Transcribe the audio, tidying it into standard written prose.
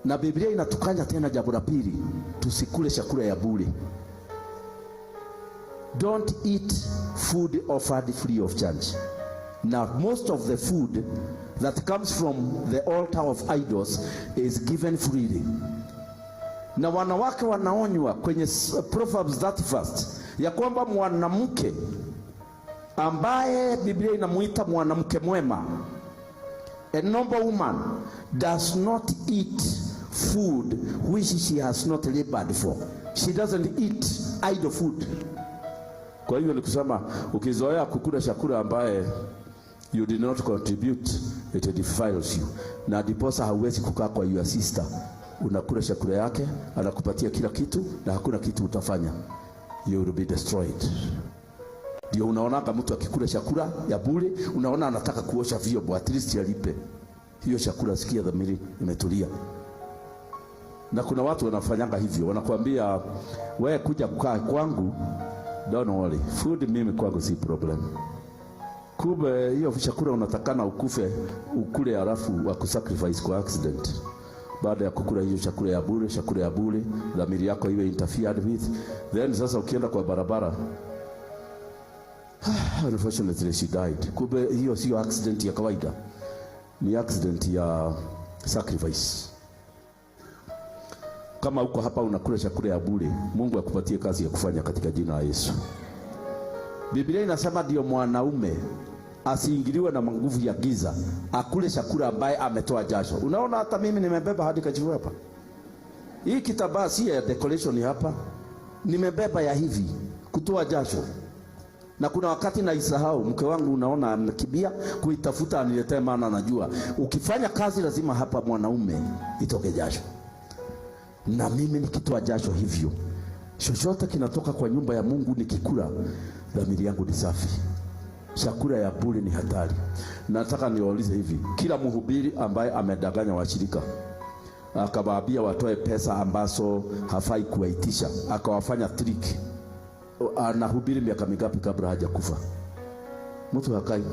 Na Biblia inatukanya tena jambo la pili, tusikule chakula ya bure. Don't eat food offered free of charge. Now most of the food that comes from the altar of idols is given freely. Na wanawake wanaonywa kwenye Proverbs 31 ya kwamba mwanamke ambaye Biblia inamuita mwanamke mwema, a noble woman, does not eat food which she has not labored for. She doesn't eat idle food. Kwa hiyo nikusema, ukizoea kukula chakula ambaye you did not contribute, it defiles you. Na diposa hauwezi kukaa kwa your sister, unakula chakula yake, anakupatia kila kitu na hakuna kitu utafanya. You will be destroyed. Ndio unaona kama mtu akikula chakula ya bure, unaona anataka kuosha vyombo, at least alipe hiyo chakula. Sikia dhamiri imetulia. Na kuna watu wanafanyanga hivyo, wanakuambia wewe kuja kukaa kwangu, don't worry, food mimi kwangu si problem. Kumbe hiyo chakula unatakana ukufe ukule, alafu wakusacrifice kwa accident. Baada ya kukula hiyo chakula ya bure, dhamiri yako iwe interfered with, then sasa ukienda kwa barabara, unfortunately she died. Kumbe hiyo sio accident ya kawaida, ni accident ya sacrifice. Kama uko hapa unakula chakula ya bure, Mungu akupatie kazi ya kufanya katika jina la Yesu. Biblia inasema ndio mwanaume asiingiliwe na nguvu ya giza, akule chakula ambaye ametoa jasho. Unaona hata mimi nimebeba hadi kajivu hapa. Hii kitambaa si ya decoration hapa. Nimebeba ya hivi kutoa jasho. Na kuna wakati na isahau, mke wangu unaona anakimbia kuitafuta aniletee, maana najua ukifanya kazi lazima hapa mwanaume itoke jasho. Na mimi nikitoa jasho hivyo, chochote kinatoka kwa nyumba ya Mungu nikikula, dhamiri yangu ni safi. Chakula ya bure ni hatari. Nataka niwaulize hivi, kila mhubiri ambaye amedanganya washirika, akawaambia watoe pesa ambazo hafai kuwaitisha, akawafanya trick, anahubiri miaka mingapi kabla hajakufa? Mtu hakai.